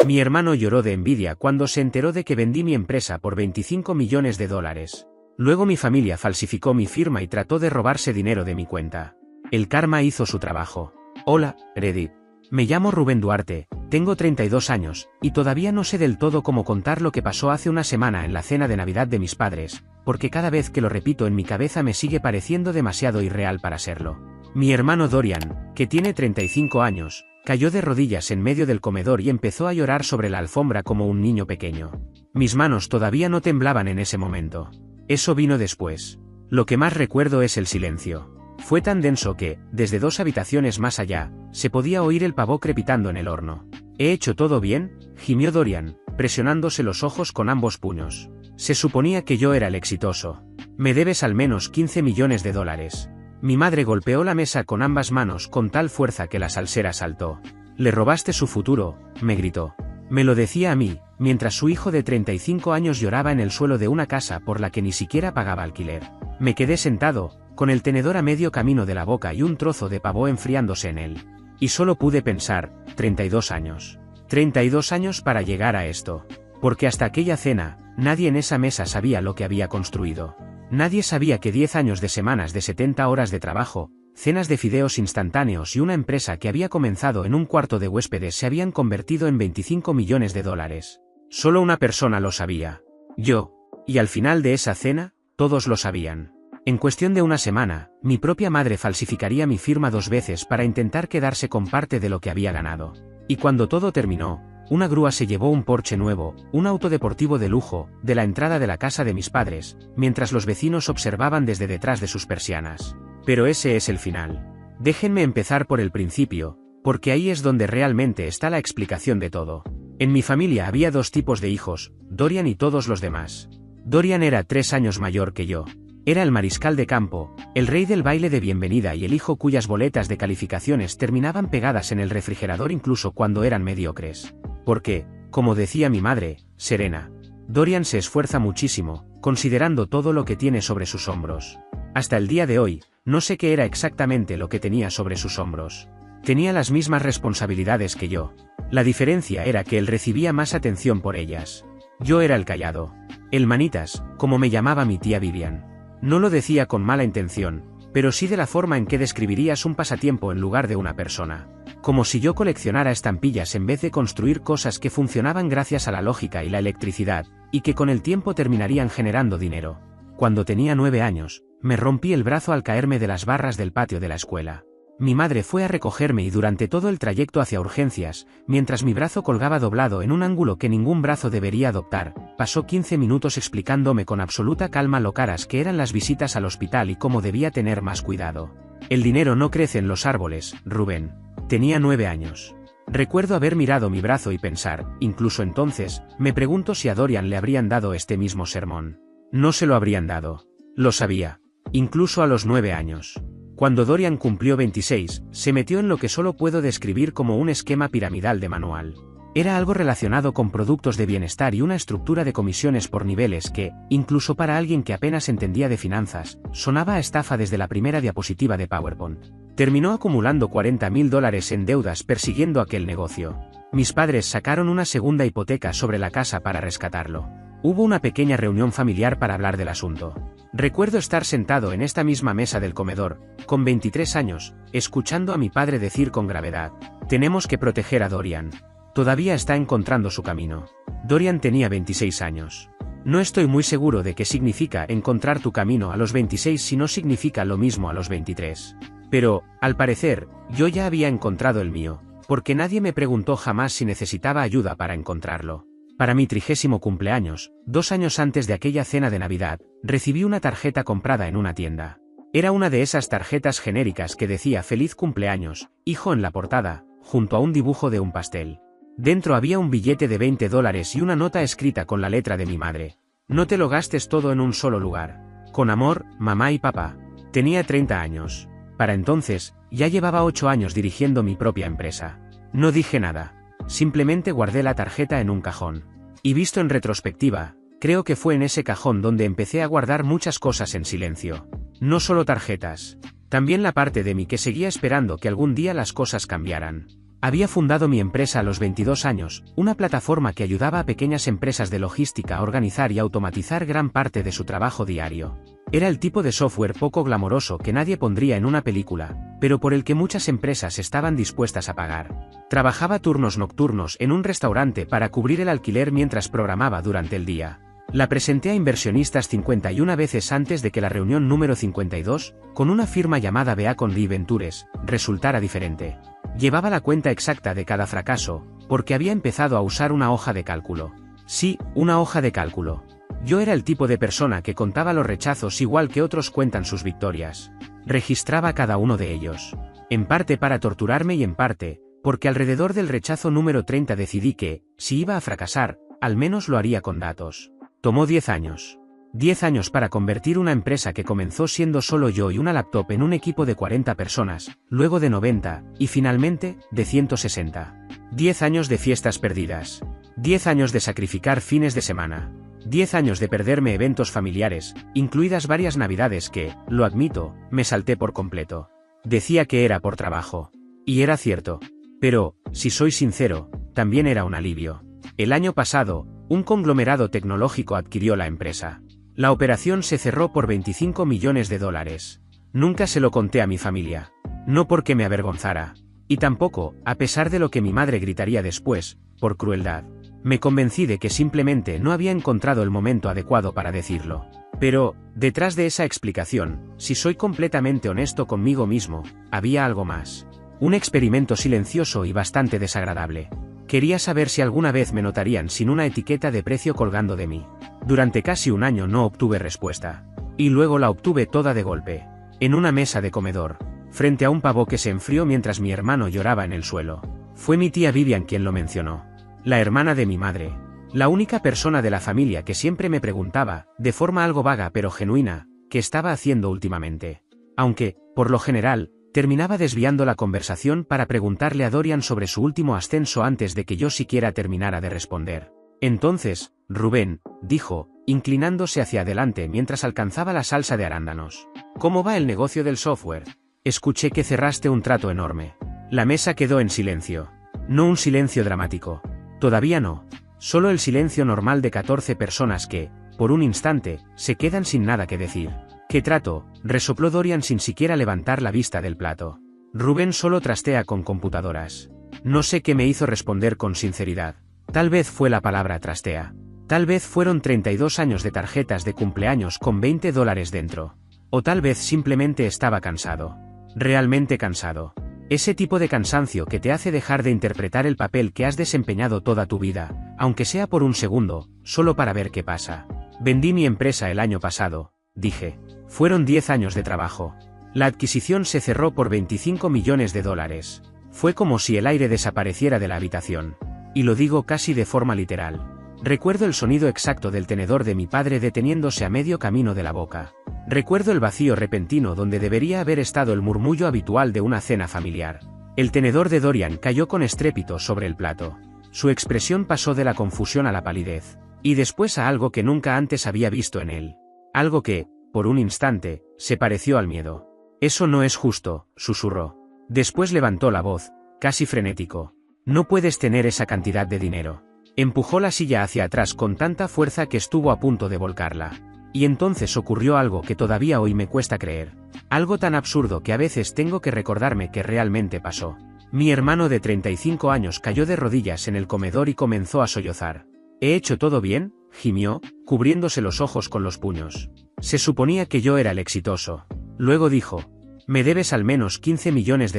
Mi hermano lloró de envidia cuando se enteró de que vendí mi empresa por $25 millones. Luego mi familia falsificó mi firma y trató de robarse dinero de mi cuenta. El karma hizo su trabajo. Hola, Reddit. Me llamo Rubén Duarte, tengo 32 años, y todavía no sé del todo cómo contar lo que pasó hace una semana en la cena de Navidad de mis padres, porque cada vez que lo repito en mi cabeza me sigue pareciendo demasiado irreal para serlo. Mi hermano Dorian, que tiene 35 años, cayó de rodillas en medio del comedor y empezó a llorar sobre la alfombra como un niño pequeño. Mis manos todavía no temblaban en ese momento. Eso vino después. Lo que más recuerdo es el silencio. Fue tan denso que, desde 2 habitaciones más allá, se podía oír el pavó crepitando en el horno. ¿He hecho todo bien?, gimió Dorian, presionándose los ojos con ambos puños. Se suponía que yo era el exitoso. Me debes al menos $15 millones. Mi madre golpeó la mesa con ambas manos con tal fuerza que la salsera saltó. Le robaste su futuro, me gritó. Me lo decía a mí, mientras su hijo de 35 años lloraba en el suelo de una casa por la que ni siquiera pagaba alquiler. Me quedé sentado, con el tenedor a medio camino de la boca y un trozo de pavó enfriándose en él. Y solo pude pensar, 32 años. 32 años para llegar a esto. Porque hasta aquella cena, nadie en esa mesa sabía lo que había construido. Nadie sabía que 10 años de semanas de 70 horas de trabajo, cenas de fideos instantáneos y una empresa que había comenzado en un cuarto de huéspedes se habían convertido en $25 millones. Solo una persona lo sabía. Yo. Y al final de esa cena, todos lo sabían. En cuestión de una semana, mi propia madre falsificaría mi firma 2 veces para intentar quedarse con parte de lo que había ganado. Y cuando todo terminó, una grúa se llevó un Porsche nuevo, un auto deportivo de lujo, de la entrada de la casa de mis padres, mientras los vecinos observaban desde detrás de sus persianas. Pero ese es el final. Déjenme empezar por el principio, porque ahí es donde realmente está la explicación de todo. En mi familia había 2 tipos de hijos, Dorian y todos los demás. Dorian era 3 años mayor que yo. Era el mariscal de campo, el rey del baile de bienvenida y el hijo cuyas boletas de calificaciones terminaban pegadas en el refrigerador incluso cuando eran mediocres. Porque, como decía mi madre, Serena, Dorian se esfuerza muchísimo, considerando todo lo que tiene sobre sus hombros. Hasta el día de hoy, no sé qué era exactamente lo que tenía sobre sus hombros. Tenía las mismas responsabilidades que yo. La diferencia era que él recibía más atención por ellas. Yo era el callado. El manitas, como me llamaba mi tía Vivian. No lo decía con mala intención, pero sí de la forma en que describirías un pasatiempo en lugar de una persona. Como si yo coleccionara estampillas en vez de construir cosas que funcionaban gracias a la lógica y la electricidad, y que con el tiempo terminarían generando dinero. Cuando tenía 9 años, me rompí el brazo al caerme de las barras del patio de la escuela. Mi madre fue a recogerme y durante todo el trayecto hacia urgencias, mientras mi brazo colgaba doblado en un ángulo que ningún brazo debería adoptar, pasó 15 minutos explicándome con absoluta calma lo caras que eran las visitas al hospital y cómo debía tener más cuidado. El dinero no crece en los árboles, Rubén. Tenía 9 años. Recuerdo haber mirado mi brazo y pensar, incluso entonces, me pregunto si a Dorian le habrían dado este mismo sermón. No se lo habrían dado. Lo sabía. Incluso a los 9 años. Cuando Dorian cumplió 26, se metió en lo que solo puedo describir como un esquema piramidal de manual. Era algo relacionado con productos de bienestar y una estructura de comisiones por niveles que, incluso para alguien que apenas entendía de finanzas, sonaba a estafa desde la primera diapositiva de PowerPoint. Terminó acumulando $40.000 en deudas persiguiendo aquel negocio. Mis padres sacaron una segunda hipoteca sobre la casa para rescatarlo. Hubo una pequeña reunión familiar para hablar del asunto. Recuerdo estar sentado en esta misma mesa del comedor, con 23 años, escuchando a mi padre decir con gravedad: tenemos que proteger a Dorian. Todavía está encontrando su camino. Dorian tenía 26 años. No estoy muy seguro de qué significa encontrar tu camino a los 26 si no significa lo mismo a los 23. Pero, al parecer, yo ya había encontrado el mío, porque nadie me preguntó jamás si necesitaba ayuda para encontrarlo. Para mi 30º cumpleaños, 2 años antes de aquella cena de Navidad, recibí una tarjeta comprada en una tienda. Era una de esas tarjetas genéricas que decía "Feliz cumpleaños, hijo" en la portada, junto a un dibujo de un pastel. Dentro había un billete de $20 y una nota escrita con la letra de mi madre. No te lo gastes todo en un solo lugar. Con amor, mamá y papá. Tenía 30 años. Para entonces, ya llevaba 8 años dirigiendo mi propia empresa. No dije nada. Simplemente guardé la tarjeta en un cajón. Y visto en retrospectiva, creo que fue en ese cajón donde empecé a guardar muchas cosas en silencio. No solo tarjetas. También la parte de mí que seguía esperando que algún día las cosas cambiaran. Había fundado mi empresa a los 22 años, una plataforma que ayudaba a pequeñas empresas de logística a organizar y automatizar gran parte de su trabajo diario. Era el tipo de software poco glamoroso que nadie pondría en una película, pero por el que muchas empresas estaban dispuestas a pagar. Trabajaba turnos nocturnos en un restaurante para cubrir el alquiler mientras programaba durante el día. La presenté a inversionistas 51 veces antes de que la reunión número 52, con una firma llamada Beacon Lee Ventures, resultara diferente. Llevaba la cuenta exacta de cada fracaso, porque había empezado a usar una hoja de cálculo. Sí, una hoja de cálculo. Yo era el tipo de persona que contaba los rechazos igual que otros cuentan sus victorias. Registraba cada uno de ellos. En parte para torturarme y en parte, porque alrededor del rechazo número 30 decidí que, si iba a fracasar, al menos lo haría con datos. Tomó 10 años. 10 años para convertir una empresa que comenzó siendo solo yo y una laptop en un equipo de 40 personas, luego de 90, y finalmente, de 160. 10 años de fiestas perdidas. 10 años de sacrificar fines de semana. 10 años de perderme eventos familiares, incluidas varias navidades que, lo admito, me salté por completo. Decía que era por trabajo. Y era cierto. Pero, si soy sincero, también era un alivio. El año pasado, un conglomerado tecnológico adquirió la empresa. La operación se cerró por $25 millones. Nunca se lo conté a mi familia. No porque me avergonzara. Y tampoco, a pesar de lo que mi madre gritaría después, por crueldad. Me convencí de que simplemente no había encontrado el momento adecuado para decirlo. Pero, detrás de esa explicación, si soy completamente honesto conmigo mismo, había algo más. Un experimento silencioso y bastante desagradable. Quería saber si alguna vez me notarían sin una etiqueta de precio colgando de mí. Durante casi un año no obtuve respuesta. Y luego la obtuve toda de golpe. En una mesa de comedor, frente a un pavo que se enfrió mientras mi hermano lloraba en el suelo. Fue mi tía Vivian quien lo mencionó. La hermana de mi madre. La única persona de la familia que siempre me preguntaba, de forma algo vaga pero genuina, qué estaba haciendo últimamente. Aunque, por lo general, terminaba desviando la conversación para preguntarle a Dorian sobre su último ascenso antes de que yo siquiera terminara de responder. Entonces, Rubén, dijo, inclinándose hacia adelante mientras alcanzaba la salsa de arándanos. ¿Cómo va el negocio del software? Escuché que cerraste un trato enorme. La mesa quedó en silencio. No un silencio dramático. Todavía no. Solo el silencio normal de 14 personas que, por un instante, se quedan sin nada que decir. ¿Qué trato?, resopló Dorian sin siquiera levantar la vista del plato. Rubén solo trastea con computadoras. No sé qué me hizo responder con sinceridad. Tal vez fue la palabra trastea. Tal vez fueron 32 años de tarjetas de cumpleaños con $20 dentro. O tal vez simplemente estaba cansado. Realmente cansado. Ese tipo de cansancio que te hace dejar de interpretar el papel que has desempeñado toda tu vida, aunque sea por un segundo, solo para ver qué pasa. Vendí mi empresa el año pasado, dije. Fueron 10 años de trabajo. La adquisición se cerró por $25 millones. Fue como si el aire desapareciera de la habitación. Y lo digo casi de forma literal. Recuerdo el sonido exacto del tenedor de mi padre deteniéndose a medio camino de la boca. Recuerdo el vacío repentino donde debería haber estado el murmullo habitual de una cena familiar. El tenedor de Dorian cayó con estrépito sobre el plato. Su expresión pasó de la confusión a la palidez. Y después a algo que nunca antes había visto en él. Algo que, por un instante, se pareció al miedo. Eso no es justo, susurró. Después levantó la voz, casi frenético. No puedes tener esa cantidad de dinero. Empujó la silla hacia atrás con tanta fuerza que estuvo a punto de volcarla. Y entonces ocurrió algo que todavía hoy me cuesta creer. Algo tan absurdo que a veces tengo que recordarme que realmente pasó. Mi hermano de 35 años cayó de rodillas en el comedor y comenzó a sollozar. ¿He hecho todo bien?, gimió, cubriéndose los ojos con los puños. Se suponía que yo era el exitoso. Luego dijo, me debes al menos $15 millones.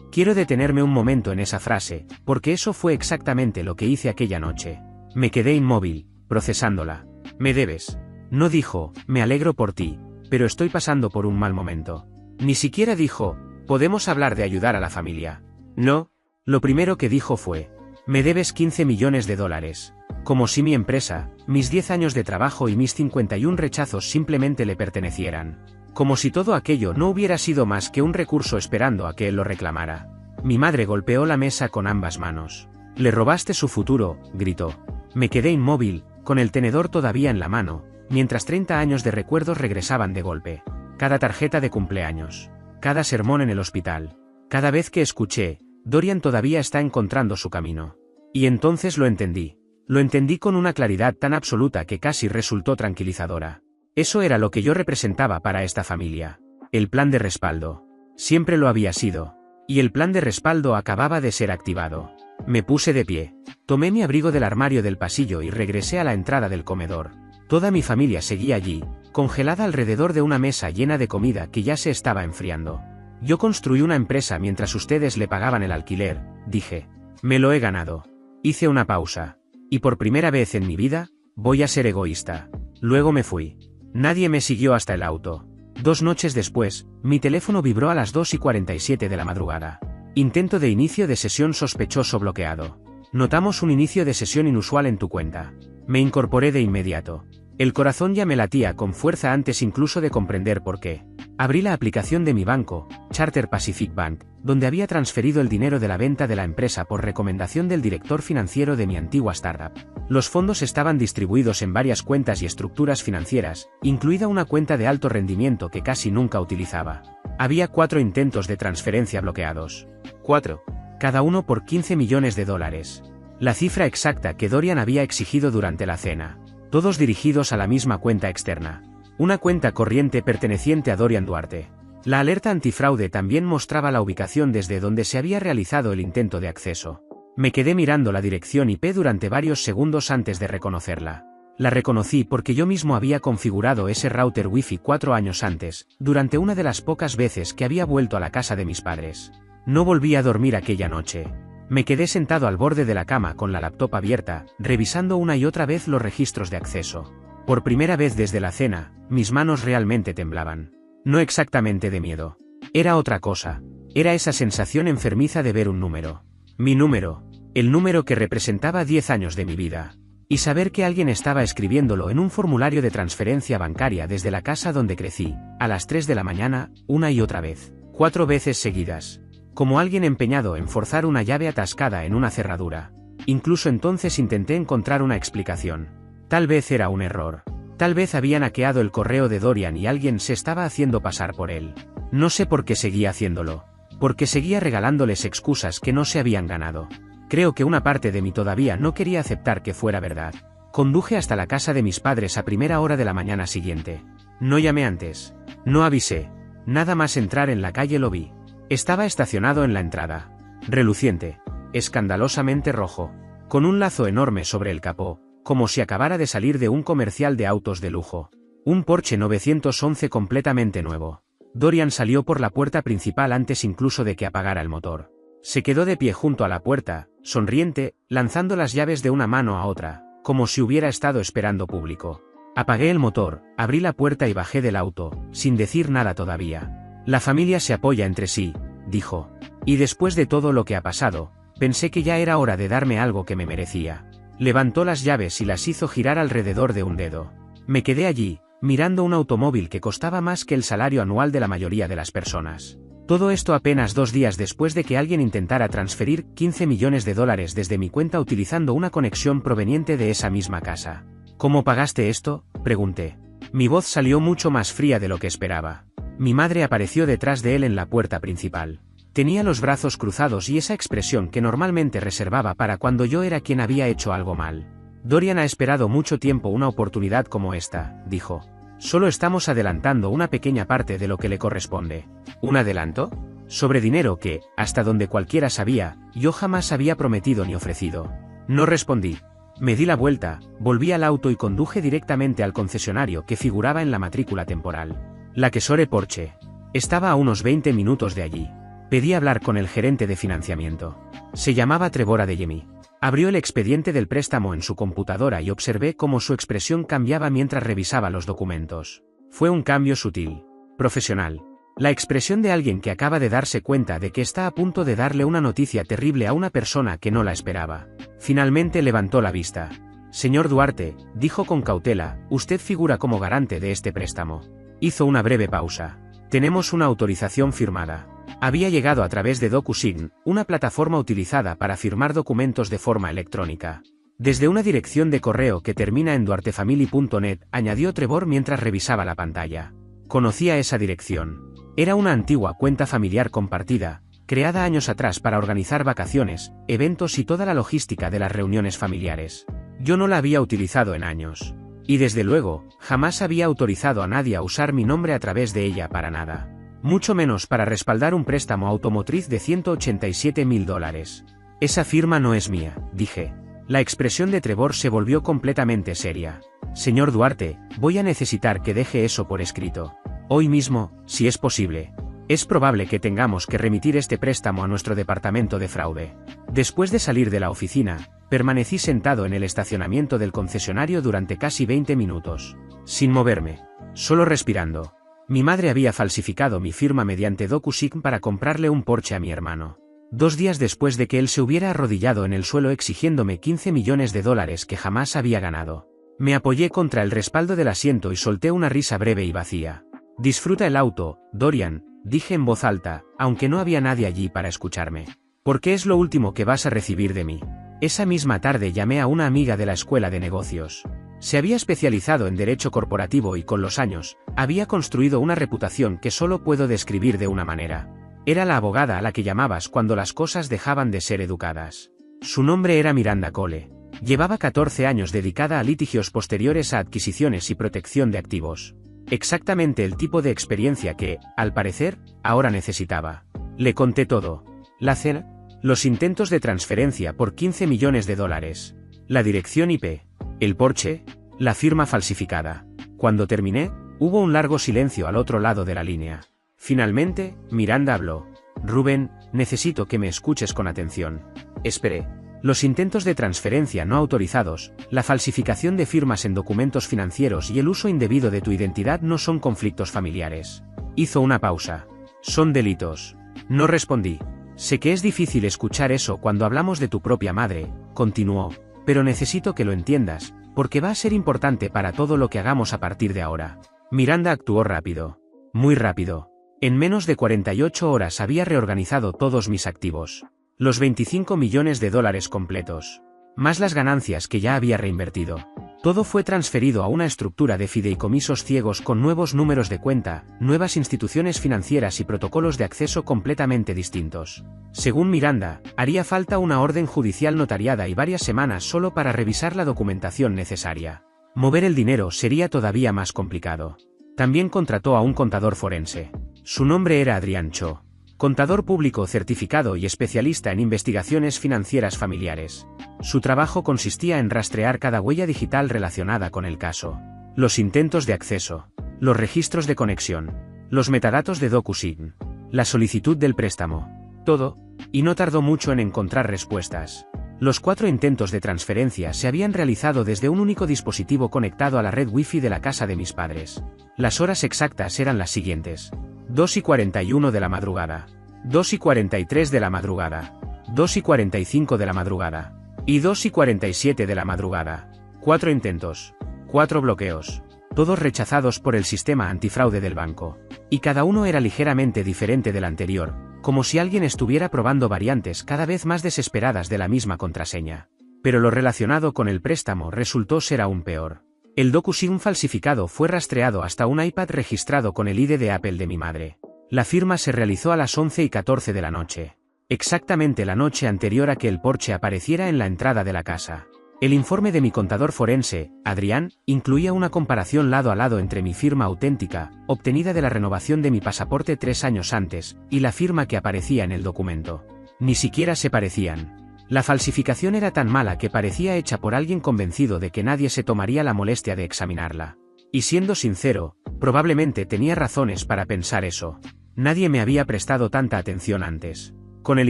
Quiero detenerme un momento en esa frase, porque eso fue exactamente lo que hice aquella noche. Me quedé inmóvil, procesándola. Me debes. No dijo, me alegro por ti, pero estoy pasando por un mal momento. Ni siquiera dijo, podemos hablar de ayudar a la familia. No, lo primero que dijo fue, me debes $15 millones. Como si mi empresa, mis 10 años de trabajo y mis 51 rechazos simplemente le pertenecieran. Como si todo aquello no hubiera sido más que un recurso esperando a que él lo reclamara. Mi madre golpeó la mesa con ambas manos. Le robaste su futuro, gritó. Me quedé inmóvil, con el tenedor todavía en la mano, mientras 30 años de recuerdos regresaban de golpe. Cada tarjeta de cumpleaños. Cada sermón en el hospital. Cada vez que escuché, Dorian todavía está encontrando su camino. Y entonces lo entendí. Lo entendí con una claridad tan absoluta que casi resultó tranquilizadora. Eso era lo que yo representaba para esta familia. El plan de respaldo. Siempre lo había sido. Y el plan de respaldo acababa de ser activado. Me puse de pie. Tomé mi abrigo del armario del pasillo y regresé a la entrada del comedor. Toda mi familia seguía allí, congelada alrededor de una mesa llena de comida que ya se estaba enfriando. Yo construí una empresa mientras ustedes le pagaban el alquiler, dije. Me lo he ganado. Hice una pausa. Y por primera vez en mi vida, voy a ser egoísta. Luego me fui. Nadie me siguió hasta el auto. 2 noches después, mi teléfono vibró a las 2:47 de la madrugada. Intento de inicio de sesión sospechoso bloqueado. Notamos un inicio de sesión inusual en tu cuenta. Me incorporé de inmediato. El corazón ya me latía con fuerza antes incluso de comprender por qué. Abrí la aplicación de mi banco, Charter Pacific Bank, donde había transferido el dinero de la venta de la empresa por recomendación del director financiero de mi antigua startup. Los fondos estaban distribuidos en varias cuentas y estructuras financieras, incluida una cuenta de alto rendimiento que casi nunca utilizaba. Había 4 intentos de transferencia bloqueados. 4. Cada uno por $15 millones. La cifra exacta que Dorian había exigido durante la cena. Todos dirigidos a la misma cuenta externa. Una cuenta corriente perteneciente a Dorian Duarte. La alerta antifraude también mostraba la ubicación desde donde se había realizado el intento de acceso. Me quedé mirando la dirección IP durante varios segundos antes de reconocerla. La reconocí porque yo mismo había configurado ese router Wi-Fi 4 años antes, durante una de las pocas veces que había vuelto a la casa de mis padres. No volví a dormir aquella noche. Me quedé sentado al borde de la cama con la laptop abierta, revisando una y otra vez los registros de acceso. Por primera vez desde la cena, mis manos realmente temblaban. No exactamente de miedo. Era otra cosa. Era esa sensación enfermiza de ver un número. Mi número. El número que representaba 10 años de mi vida. Y saber que alguien estaba escribiéndolo en un formulario de transferencia bancaria desde la casa donde crecí, a las 3 de la mañana, una y otra vez. 4 veces seguidas. Como alguien empeñado en forzar una llave atascada en una cerradura. Incluso entonces intenté encontrar una explicación. Tal vez era un error. Tal vez habían hackeado el correo de Dorian y alguien se estaba haciendo pasar por él. No sé por qué seguía haciéndolo. Porque seguía regalándoles excusas que no se habían ganado. Creo que una parte de mí todavía no quería aceptar que fuera verdad. Conduje hasta la casa de mis padres a primera hora de la mañana siguiente. No llamé antes. No avisé. Nada más entrar en la calle lo vi. Estaba estacionado en la entrada. Reluciente. Escandalosamente rojo. Con un lazo enorme sobre el capó, como si acabara de salir de un comercial de autos de lujo. Un Porsche 911 completamente nuevo. Dorian salió por la puerta principal antes incluso de que apagara el motor. Se quedó de pie junto a la puerta, sonriente, lanzando las llaves de una mano a otra, como si hubiera estado esperando público. Apagué el motor, abrí la puerta y bajé del auto, sin decir nada todavía. La familia se apoya entre sí, dijo. Y después de todo lo que ha pasado, pensé que ya era hora de darme algo que me merecía. Levantó las llaves y las hizo girar alrededor de un dedo. Me quedé allí, mirando un automóvil que costaba más que el salario anual de la mayoría de las personas. Todo esto apenas 2 días después de que alguien intentara transferir $15 millones desde mi cuenta utilizando una conexión proveniente de esa misma casa. ¿Cómo pagaste esto?, pregunté. Mi voz salió mucho más fría de lo que esperaba. Mi madre apareció detrás de él en la puerta principal. Tenía los brazos cruzados y esa expresión que normalmente reservaba para cuando yo era quien había hecho algo mal. Dorian ha esperado mucho tiempo una oportunidad como esta, dijo. Solo estamos adelantando una pequeña parte de lo que le corresponde. ¿Un adelanto? Sobre dinero que, hasta donde cualquiera sabía, yo jamás había prometido ni ofrecido. No respondí. Me di la vuelta, volví al auto y conduje directamente al concesionario que figuraba en la matrícula temporal. La Kesore Porsche. Estaba a unos 20 minutos de allí. Pedí hablar con el gerente de financiamiento. Se llamaba Trevor Adeyemi. Abrió el expediente del préstamo en su computadora y observé cómo su expresión cambiaba mientras revisaba los documentos. Fue un cambio sutil. Profesional. La expresión de alguien que acaba de darse cuenta de que está a punto de darle una noticia terrible a una persona que no la esperaba. Finalmente levantó la vista. Señor Duarte, dijo con cautela, usted figura como garante de este préstamo. Hizo una breve pausa. Tenemos una autorización firmada. Había llegado a través de DocuSign, una plataforma utilizada para firmar documentos de forma electrónica. Desde una dirección de correo que termina en duartefamily.net, añadió Trevor mientras revisaba la pantalla. Conocía esa dirección. Era una antigua cuenta familiar compartida, creada años atrás para organizar vacaciones, eventos y toda la logística de las reuniones familiares. Yo no la había utilizado en años. Y desde luego, jamás había autorizado a nadie a usar mi nombre a través de ella para nada. Mucho menos para respaldar un préstamo automotriz de $187.000. Esa firma no es mía, dije. La expresión de Trevor se volvió completamente seria. Señor Duarte, voy a necesitar que deje eso por escrito. Hoy mismo, si es posible. Es probable que tengamos que remitir este préstamo a nuestro departamento de fraude. Después de salir de la oficina, permanecí sentado en el estacionamiento del concesionario durante casi 20 minutos. Sin moverme. Solo respirando. Mi madre había falsificado mi firma mediante DocuSign para comprarle un Porsche a mi hermano. 2 días después de que él se hubiera arrodillado en el suelo exigiéndome $15 millones que jamás había ganado. Me apoyé contra el respaldo del asiento y solté una risa breve y vacía. Disfruta el auto, Dorian, dije en voz alta, aunque no había nadie allí para escucharme. Porque es lo último que vas a recibir de mí. Esa misma tarde llamé a una amiga de la escuela de negocios. Se había especializado en derecho corporativo y con los años, había construido una reputación que solo puedo describir de una manera. Era la abogada a la que llamabas cuando las cosas dejaban de ser educadas. Su nombre era Miranda Cole. Llevaba 14 años dedicada a litigios posteriores a adquisiciones y protección de activos. Exactamente el tipo de experiencia que, al parecer, ahora necesitaba. Le conté todo. La cena, los intentos de transferencia por $15 millones, la dirección IP, el Porsche, la firma falsificada. Cuando terminé, hubo un largo silencio al otro lado de la línea. Finalmente, Miranda habló. Rubén, necesito que me escuches con atención. Esperé. Los intentos de transferencia no autorizados, la falsificación de firmas en documentos financieros y el uso indebido de tu identidad no son conflictos familiares. Hizo una pausa. Son delitos. No respondí. Sé que es difícil escuchar eso cuando hablamos de tu propia madre, continuó, pero necesito que lo entiendas, porque va a ser importante para todo lo que hagamos a partir de ahora. Miranda actuó rápido. Muy rápido. En menos de 48 horas había reorganizado todos mis activos. Los $25 millones completos. Más las ganancias que ya había reinvertido. Todo fue transferido a una estructura de fideicomisos ciegos con nuevos números de cuenta, nuevas instituciones financieras y protocolos de acceso completamente distintos. Según Miranda, haría falta una orden judicial notariada y varias semanas solo para revisar la documentación necesaria. Mover el dinero sería todavía más complicado. También contrató a un contador forense. Su nombre era Adrián Cho. Contador público certificado y especialista en investigaciones financieras familiares. Su trabajo consistía en rastrear cada huella digital relacionada con el caso. Los intentos de acceso. Los registros de conexión. Los metadatos de DocuSign. La solicitud del préstamo. Todo. Y no tardó mucho en encontrar respuestas. Los 4 intentos de transferencia se habían realizado desde un único dispositivo conectado a la red Wi-Fi de la casa de mis padres. Las horas exactas eran las siguientes. 2:41 de la madrugada, 2:43 de la madrugada, 2:45 de la madrugada, y 2:47 de la madrugada. 4 intentos, 4 bloqueos, todos rechazados por el sistema antifraude del banco. Y cada uno era ligeramente diferente del anterior, como si alguien estuviera probando variantes cada vez más desesperadas de la misma contraseña. Pero lo relacionado con el préstamo resultó ser aún peor. El DocuSign falsificado fue rastreado hasta un iPad registrado con el ID de Apple de mi madre. La firma se realizó a las 11:14 de la noche. Exactamente la noche anterior a que el Porsche apareciera en la entrada de la casa. El informe de mi contador forense, Adrián, incluía una comparación lado a lado entre mi firma auténtica, obtenida de la renovación de mi pasaporte 3 años antes, y la firma que aparecía en el documento. Ni siquiera se parecían. La falsificación era tan mala que parecía hecha por alguien convencido de que nadie se tomaría la molestia de examinarla. Y siendo sincero, probablemente tenía razones para pensar eso. Nadie me había prestado tanta atención antes. Con el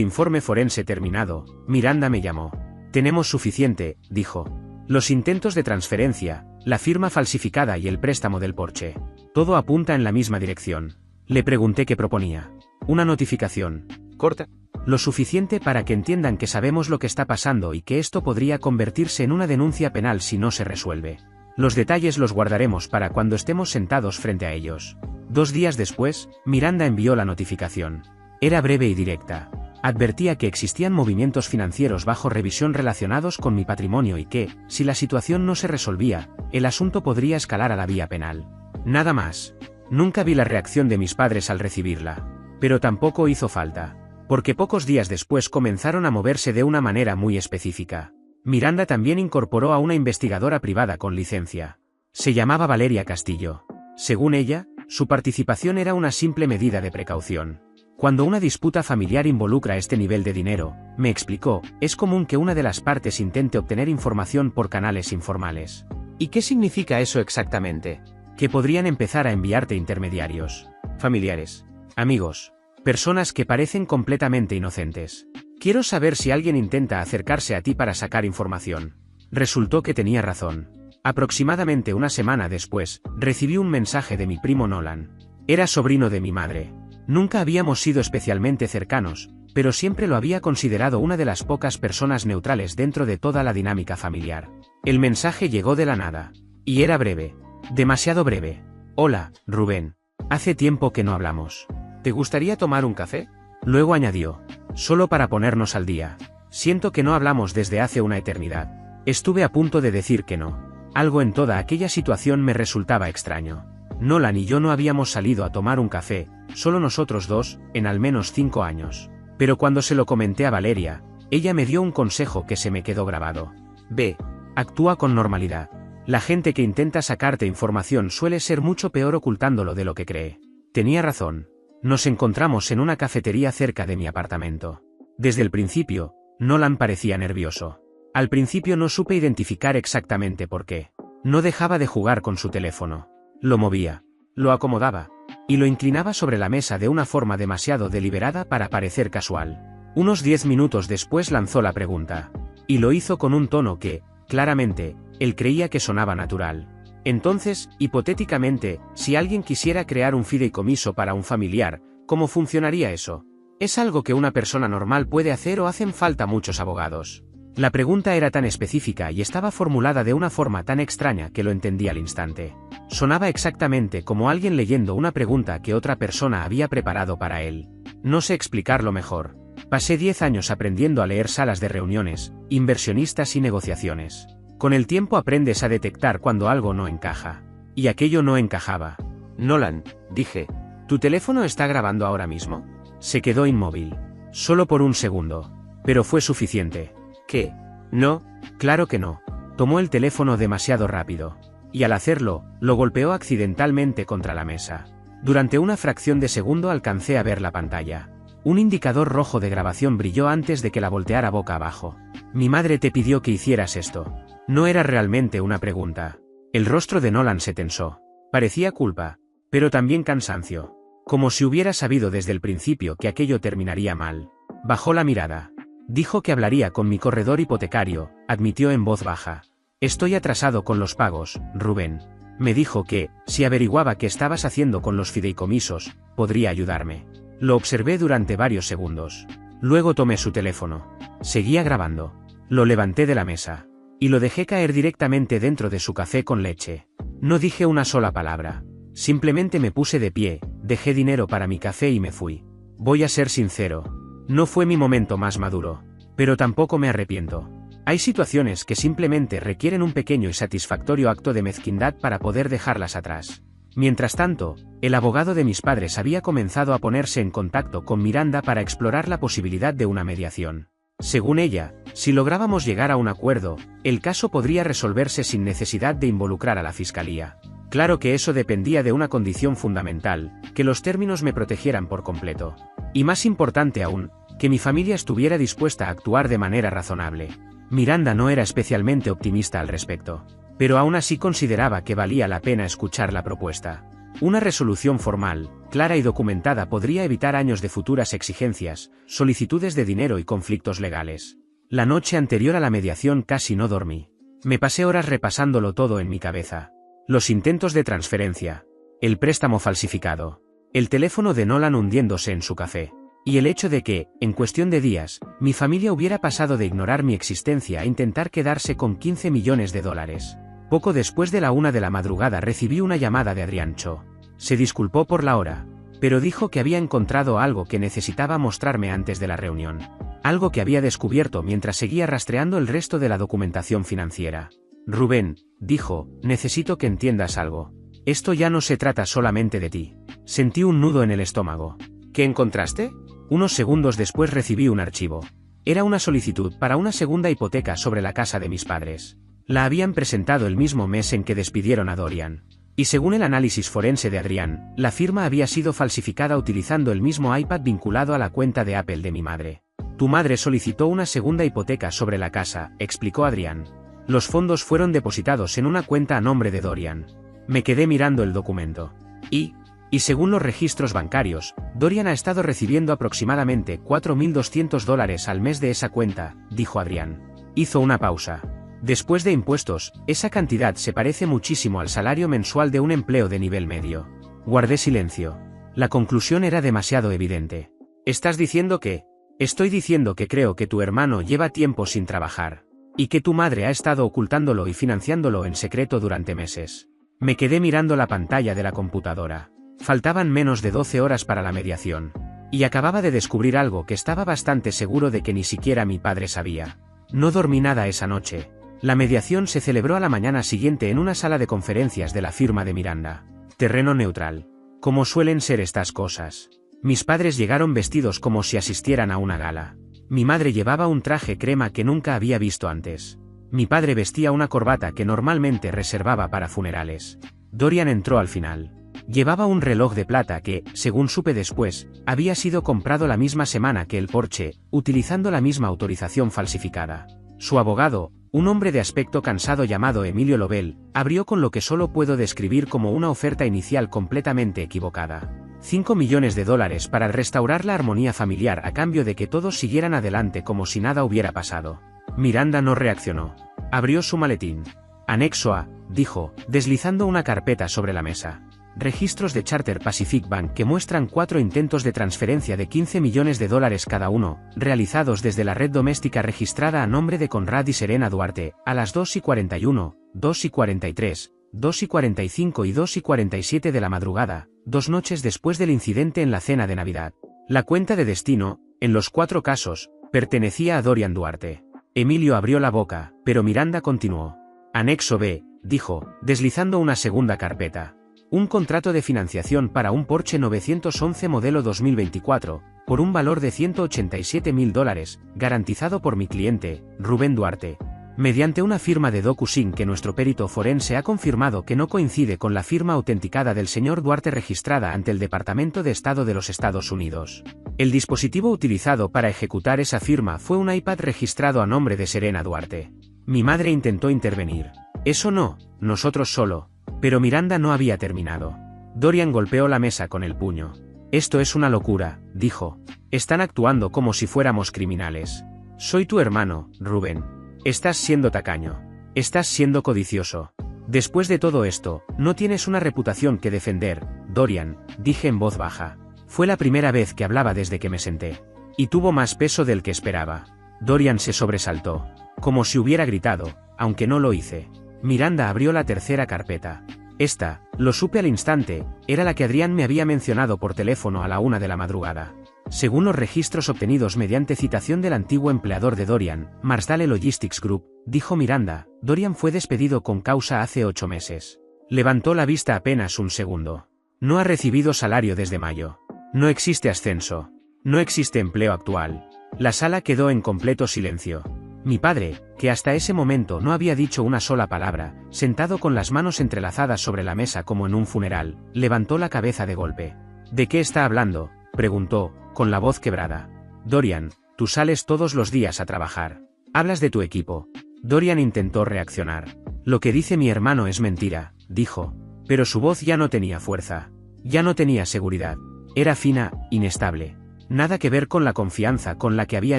informe forense terminado, Miranda me llamó. Tenemos suficiente, dijo. Los intentos de transferencia, la firma falsificada y el préstamo del Porsche. Todo apunta en la misma dirección. Le pregunté qué proponía. Una notificación. Corta. Lo suficiente para que entiendan que sabemos lo que está pasando y que esto podría convertirse en una denuncia penal si no se resuelve. Los detalles los guardaremos para cuando estemos sentados frente a ellos. 2 días después, Miranda envió la notificación. Era breve y directa. Advertía que existían movimientos financieros bajo revisión relacionados con mi patrimonio y que, si la situación no se resolvía, el asunto podría escalar a la vía penal. Nada más. Nunca vi la reacción de mis padres al recibirla. Pero tampoco hizo falta. porque pocos días después comenzaron a moverse de una manera muy específica. Miranda también incorporó a una investigadora privada con licencia. Se llamaba Valeria Castillo. Según ella, su participación era una simple medida de precaución. Cuando una disputa familiar involucra este nivel de dinero, me explicó, es común que una de las partes intente obtener información por canales informales. ¿Y qué significa eso exactamente? Que podrían empezar a enviarte intermediarios, familiares, amigos, personas que parecen completamente inocentes. Quiero saber si alguien intenta acercarse a ti para sacar información. Resultó que tenía razón. Aproximadamente una semana después, recibí un mensaje de mi primo Nolan. Era sobrino de mi madre. Nunca habíamos sido especialmente cercanos, pero siempre lo había considerado una de las pocas personas neutrales dentro de toda la dinámica familiar. El mensaje llegó de la nada. Y era breve. Demasiado breve. Hola, Rubén. Hace tiempo que no hablamos. ¿Te gustaría tomar un café? Luego añadió. Solo para ponernos al día. Siento que no hablamos desde hace una eternidad. Estuve a punto de decir que no. Algo en toda aquella situación me resultaba extraño. Nolan y yo no habíamos salido a tomar un café, solo nosotros dos, en al menos 5 años. Pero cuando se lo comenté a Valeria, ella me dio un consejo que se me quedó grabado. Ve, actúa con normalidad. La gente que intenta sacarte información suele ser mucho peor ocultándolo de lo que cree. Tenía razón. Nos encontramos en una cafetería cerca de mi apartamento. Desde el principio, Nolan parecía nervioso. Al principio no supe identificar exactamente por qué. No dejaba de jugar con su teléfono. Lo movía, lo acomodaba, y lo inclinaba sobre la mesa de una forma demasiado deliberada para parecer casual. Unos 10 minutos después lanzó la pregunta. Y lo hizo con un tono que, claramente, él creía que sonaba natural. Entonces, hipotéticamente, si alguien quisiera crear un fideicomiso para un familiar, ¿cómo funcionaría eso? ¿Es algo que una persona normal puede hacer o hacen falta muchos abogados? La pregunta era tan específica y estaba formulada de una forma tan extraña que lo entendí al instante. Sonaba exactamente como alguien leyendo una pregunta que otra persona había preparado para él. No sé explicarlo mejor. Pasé 10 años aprendiendo a leer salas de reuniones, inversionistas y negociaciones. Con el tiempo aprendes a detectar cuando algo no encaja. Y aquello no encajaba. Nolan, dije, ¿tu teléfono está grabando ahora mismo? Se quedó inmóvil. Solo por un segundo. Pero fue suficiente. ¿Qué? No, claro que no. Tomó el teléfono demasiado rápido. Y al hacerlo, lo golpeó accidentalmente contra la mesa. Durante una fracción de segundo alcancé a ver la pantalla. Un indicador rojo de grabación brilló antes de que la volteara boca abajo. Mi madre te pidió que hicieras esto. No era realmente una pregunta. El rostro de Nolan se tensó. Parecía culpa, pero también cansancio. Como si hubiera sabido desde el principio que aquello terminaría mal. Bajó la mirada. Dijo que hablaría con mi corredor hipotecario, admitió en voz baja. Estoy atrasado con los pagos, Rubén. Me dijo que, si averiguaba qué estabas haciendo con los fideicomisos, podría ayudarme. Lo observé durante varios segundos. Luego tomé su teléfono. Seguía grabando. Lo levanté de la mesa. Y lo dejé caer directamente dentro de su café con leche. No dije una sola palabra. Simplemente me puse de pie, dejé dinero para mi café y me fui. Voy a ser sincero. No fue mi momento más maduro. Pero tampoco me arrepiento. Hay situaciones que simplemente requieren un pequeño y satisfactorio acto de mezquindad para poder dejarlas atrás. Mientras tanto, el abogado de mis padres había comenzado a ponerse en contacto con Miranda para explorar la posibilidad de una mediación. Según ella, si lográbamos llegar a un acuerdo, el caso podría resolverse sin necesidad de involucrar a la fiscalía. Claro que eso dependía de una condición fundamental, que los términos me protegieran por completo. Y más importante aún, que mi familia estuviera dispuesta a actuar de manera razonable. Miranda no era especialmente optimista al respecto, pero aún así consideraba que valía la pena escuchar la propuesta. Una resolución formal, clara y documentada podría evitar años de futuras exigencias, solicitudes de dinero y conflictos legales. La noche anterior a la mediación casi no dormí. Me pasé horas repasándolo todo en mi cabeza. Los intentos de transferencia, el préstamo falsificado, el teléfono de Nolan hundiéndose en su café, y el hecho de que, en cuestión de días, mi familia hubiera pasado de ignorar mi existencia a intentar quedarse con 15 millones de dólares. Poco después de la 1 de la madrugada recibí una llamada de Adrián Cho. Se disculpó por la hora, pero dijo que había encontrado algo que necesitaba mostrarme antes de la reunión. Algo que había descubierto mientras seguía rastreando el resto de la documentación financiera. Rubén, dijo, necesito que entiendas algo. Esto ya no se trata solamente de ti. Sentí un nudo en el estómago. ¿Qué encontraste? Unos segundos después recibí un archivo. Era una solicitud para una segunda hipoteca sobre la casa de mis padres. La habían presentado el mismo mes en que despidieron a Dorian. Y según el análisis forense de Adrián, la firma había sido falsificada utilizando el mismo iPad vinculado a la cuenta de Apple de mi madre. Tu madre solicitó una segunda hipoteca sobre la casa, explicó Adrián. Los fondos fueron depositados en una cuenta a nombre de Dorian. Me quedé mirando el documento. Y según los registros bancarios, Dorian ha estado recibiendo aproximadamente $4.200 al mes de esa cuenta, dijo Adrián. Hizo una pausa. Después de impuestos, esa cantidad se parece muchísimo al salario mensual de un empleo de nivel medio. Guardé silencio. La conclusión era demasiado evidente. ¿Estás diciendo que? Estoy diciendo que creo que tu hermano lleva tiempo sin trabajar. Y que tu madre ha estado ocultándolo y financiándolo en secreto durante meses. Me quedé mirando la pantalla de la computadora. Faltaban menos de 12 horas para la mediación. Y acababa de descubrir algo que estaba bastante seguro de que ni siquiera mi padre sabía. No dormí nada esa noche. La mediación se celebró a la mañana siguiente en una sala de conferencias de la firma de Miranda. Terreno neutral. Como suelen ser estas cosas. Mis padres llegaron vestidos como si asistieran a una gala. Mi madre llevaba un traje crema que nunca había visto antes. Mi padre vestía una corbata que normalmente reservaba para funerales. Dorian entró al final. Llevaba un reloj de plata que, según supe después, había sido comprado la misma semana que el Porsche, utilizando la misma autorización falsificada. Su abogado, un hombre de aspecto cansado llamado Emilio Lobel, abrió con lo que solo puedo describir como una oferta inicial completamente equivocada. $5 millones para restaurar la armonía familiar a cambio de que todos siguieran adelante como si nada hubiera pasado. Miranda no reaccionó. Abrió su maletín. Anexo A, dijo, deslizando una carpeta sobre la mesa. Registros de Charter Pacific Bank que muestran 4 intentos de transferencia de $15 millones cada uno, realizados desde la red doméstica registrada a nombre de Conrad y Serena Duarte, a las 2:41, 2:43, 2:45 y 2:47 de la madrugada, 2 noches después del incidente en la cena de Navidad. La cuenta de destino, en los 4 casos, pertenecía a Dorian Duarte. Emilio abrió la boca, pero Miranda continuó. Anexo B, dijo, deslizando una segunda carpeta. Un contrato de financiación para un Porsche 911 modelo 2024, por un valor de $187.000, garantizado por mi cliente, Rubén Duarte. Mediante una firma de DocuSign que nuestro perito forense ha confirmado que no coincide con la firma autenticada del señor Duarte registrada ante el Departamento de Estado de los Estados Unidos. El dispositivo utilizado para ejecutar esa firma fue un iPad registrado a nombre de Serena Duarte. Mi madre intentó intervenir. Eso no, nosotros solo. Pero Miranda no había terminado. Dorian golpeó la mesa con el puño. Esto es una locura, dijo. Están actuando como si fuéramos criminales. Soy tu hermano, Rubén. Estás siendo tacaño. Estás siendo codicioso. Después de todo esto, no tienes una reputación que defender, Dorian, dije en voz baja. Fue la primera vez que hablaba desde que me senté. Y tuvo más peso del que esperaba. Dorian se sobresaltó. Como si hubiera gritado, aunque no lo hice. Miranda abrió la tercera carpeta. Esta, lo supe al instante, era la que Adrián me había mencionado por teléfono a la 1 de la madrugada. Según los registros obtenidos mediante citación del antiguo empleador de Dorian, Marsdale Logistics Group, dijo Miranda, Dorian fue despedido con causa hace 8 meses. Levantó la vista apenas un segundo. No ha recibido salario desde mayo. No existe ascenso. No existe empleo actual. La sala quedó en completo silencio. Mi padre, que hasta ese momento no había dicho una sola palabra, sentado con las manos entrelazadas sobre la mesa como en un funeral, levantó la cabeza de golpe. ¿De qué está hablando?, preguntó, con la voz quebrada. Dorian, tú sales todos los días a trabajar. Hablas de tu equipo. Dorian intentó reaccionar. Lo que dice mi hermano es mentira, dijo. Pero su voz ya no tenía fuerza. Ya no tenía seguridad. Era fina, inestable. Nada que ver con la confianza con la que había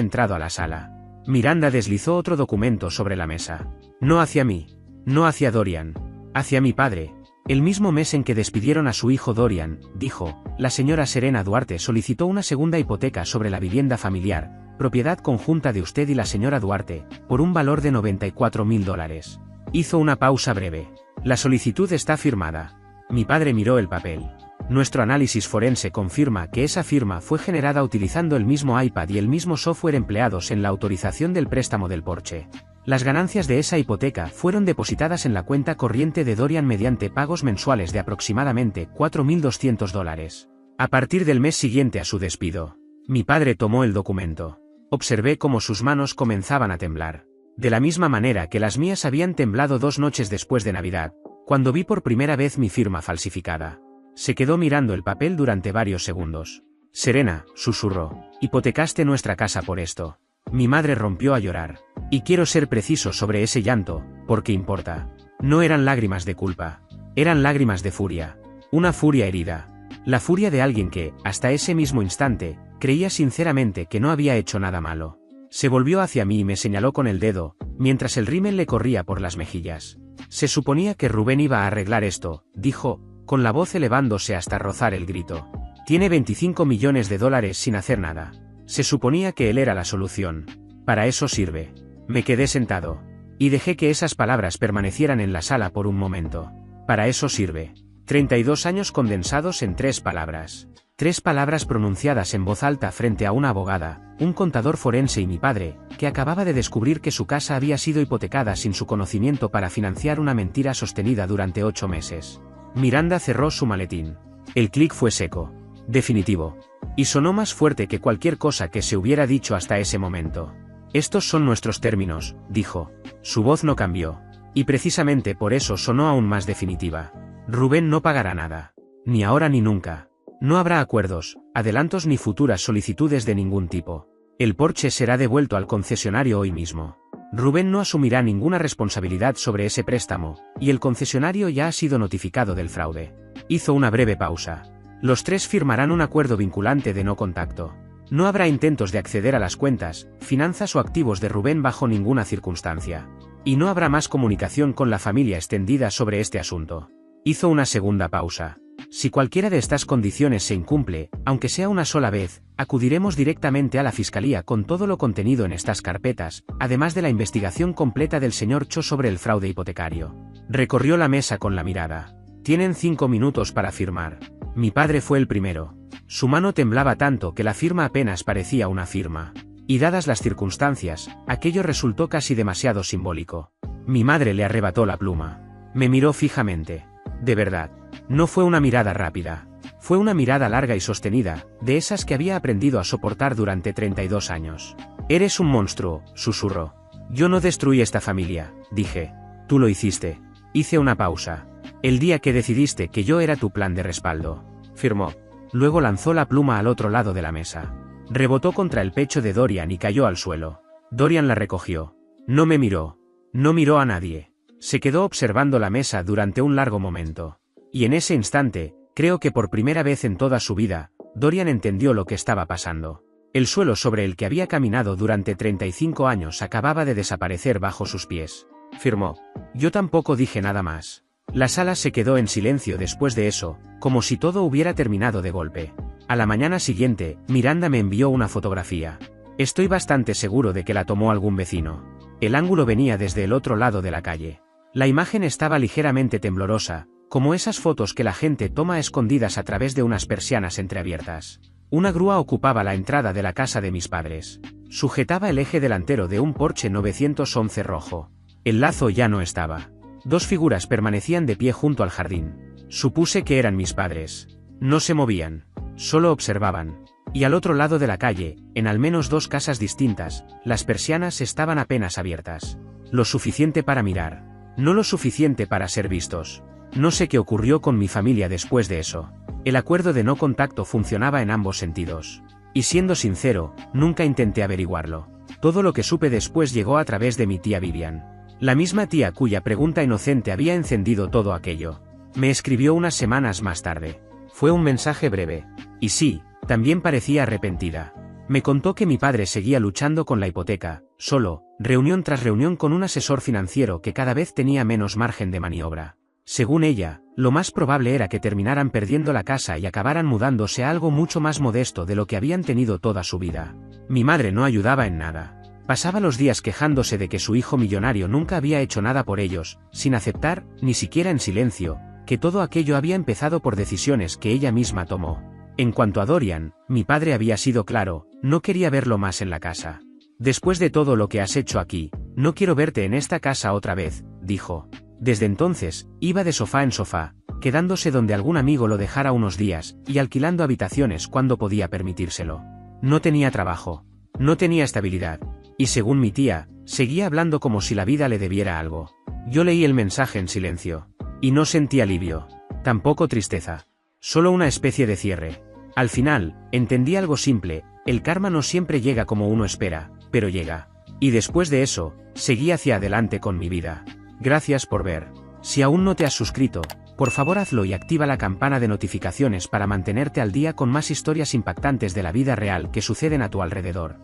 entrado a la sala. Miranda deslizó otro documento sobre la mesa. No hacia mí. No hacia Dorian. Hacia mi padre. El mismo mes en que despidieron a su hijo Dorian, dijo, la señora Serena Duarte solicitó una segunda hipoteca sobre la vivienda familiar, propiedad conjunta de usted y la señora Duarte, por un valor de $94.000. Hizo una pausa breve. La solicitud está firmada. Mi padre miró el papel. Nuestro análisis forense confirma que esa firma fue generada utilizando el mismo iPad y el mismo software empleados en la autorización del préstamo del Porsche. Las ganancias de esa hipoteca fueron depositadas en la cuenta corriente de Dorian mediante pagos mensuales de aproximadamente $4.200. A partir del mes siguiente a su despido. Mi padre tomó el documento. Observé cómo sus manos comenzaban a temblar. De la misma manera que las mías habían temblado 2 noches después de Navidad, cuando vi por primera vez mi firma falsificada. Se quedó mirando el papel durante varios segundos. Serena, susurró, hipotecaste nuestra casa por esto. Mi madre rompió a llorar. Y quiero ser preciso sobre ese llanto, porque importa. No eran lágrimas de culpa. Eran lágrimas de furia. Una furia herida. La furia de alguien que, hasta ese mismo instante, creía sinceramente que no había hecho nada malo. Se volvió hacia mí y me señaló con el dedo, mientras el rímel le corría por las mejillas. Se suponía que Rubén iba a arreglar esto, dijo, con la voz elevándose hasta rozar el grito. Tiene 25 millones de dólares sin hacer nada. Se suponía que él era la solución. Para eso sirve. Me quedé sentado. Y dejé que esas palabras permanecieran en la sala por un momento. Para eso sirve. 32 años condensados en 3 palabras. 3 palabras pronunciadas en voz alta frente a una abogada, un contador forense y mi padre, que acababa de descubrir que su casa había sido hipotecada sin su conocimiento para financiar una mentira sostenida durante 8 meses. Miranda cerró su maletín. El clic fue seco. Definitivo. Y sonó más fuerte que cualquier cosa que se hubiera dicho hasta ese momento. Estos son nuestros términos, dijo. Su voz no cambió. Y precisamente por eso sonó aún más definitiva. Rubén no pagará nada. Ni ahora ni nunca. No habrá acuerdos, adelantos ni futuras solicitudes de ningún tipo. El Porsche será devuelto al concesionario hoy mismo. Rubén no asumirá ninguna responsabilidad sobre ese préstamo, y el concesionario ya ha sido notificado del fraude. Hizo una breve pausa. Los 3 firmarán un acuerdo vinculante de no contacto. No habrá intentos de acceder a las cuentas, finanzas o activos de Rubén bajo ninguna circunstancia. Y no habrá más comunicación con la familia extendida sobre este asunto. Hizo una segunda pausa. Si cualquiera de estas condiciones se incumple, aunque sea una sola vez, acudiremos directamente a la fiscalía con todo lo contenido en estas carpetas, además de la investigación completa del señor Cho sobre el fraude hipotecario. Recorrió la mesa con la mirada. Tienen 5 minutos para firmar. Mi padre fue el primero. Su mano temblaba tanto que la firma apenas parecía una firma. Y dadas las circunstancias, aquello resultó casi demasiado simbólico. Mi madre le arrebató la pluma. Me miró fijamente. De verdad. No fue una mirada rápida. Fue una mirada larga y sostenida, de esas que había aprendido a soportar durante 32 años. Eres un monstruo, susurró. Yo no destruí esta familia, dije. Tú lo hiciste. Hice una pausa. El día que decidiste que yo era tu plan de respaldo. Firmó. Luego lanzó la pluma al otro lado de la mesa. Rebotó contra el pecho de Dorian y cayó al suelo. Dorian la recogió. No me miró. No miró a nadie. Se quedó observando la mesa durante un largo momento. Y en ese instante, creo que por primera vez en toda su vida, Dorian entendió lo que estaba pasando. El suelo sobre el que había caminado durante 35 años acababa de desaparecer bajo sus pies. Firmó. Yo tampoco dije nada más. La sala se quedó en silencio después de eso, como si todo hubiera terminado de golpe. A la mañana siguiente, Miranda me envió una fotografía. Estoy bastante seguro de que la tomó algún vecino. El ángulo venía desde el otro lado de la calle. La imagen estaba ligeramente temblorosa, como esas fotos que la gente toma a escondidas a través de unas persianas entreabiertas. Una grúa ocupaba la entrada de la casa de mis padres. Sujetaba el eje delantero de un Porsche 911 rojo. El lazo ya no estaba. 2 figuras permanecían de pie junto al jardín. Supuse que eran mis padres. No se movían. Solo observaban. Y al otro lado de la calle, en al menos 2 casas distintas, las persianas estaban apenas abiertas. Lo suficiente para mirar. No lo suficiente para ser vistos. No sé qué ocurrió con mi familia después de eso. El acuerdo de no contacto funcionaba en ambos sentidos. Y siendo sincero, nunca intenté averiguarlo. Todo lo que supe después llegó a través de mi tía Vivian. La misma tía cuya pregunta inocente había encendido todo aquello. Me escribió unas semanas más tarde. Fue un mensaje breve. Y sí, también parecía arrepentida. Me contó que mi padre seguía luchando con la hipoteca, solo, reunión tras reunión con un asesor financiero que cada vez tenía menos margen de maniobra. Según ella, lo más probable era que terminaran perdiendo la casa y acabaran mudándose a algo mucho más modesto de lo que habían tenido toda su vida. Mi madre no ayudaba en nada. Pasaba los días quejándose de que su hijo millonario nunca había hecho nada por ellos, sin aceptar, ni siquiera en silencio, que todo aquello había empezado por decisiones que ella misma tomó. En cuanto a Dorian, mi padre había sido claro, no quería verlo más en la casa. Después de todo lo que has hecho aquí, no quiero verte en esta casa otra vez, dijo. Desde entonces, iba de sofá en sofá, quedándose donde algún amigo lo dejara unos días, y alquilando habitaciones cuando podía permitírselo. No tenía trabajo. No tenía estabilidad. Y según mi tía, seguía hablando como si la vida le debiera algo. Yo leí el mensaje en silencio. Y no sentí alivio. Tampoco tristeza. Solo una especie de cierre. Al final, entendí algo simple: el karma no siempre llega como uno espera, pero llega. Y después de eso, seguí hacia adelante con mi vida. Gracias por ver. Si aún no te has suscrito, por favor hazlo y activa la campana de notificaciones para mantenerte al día con más historias impactantes de la vida real que suceden a tu alrededor.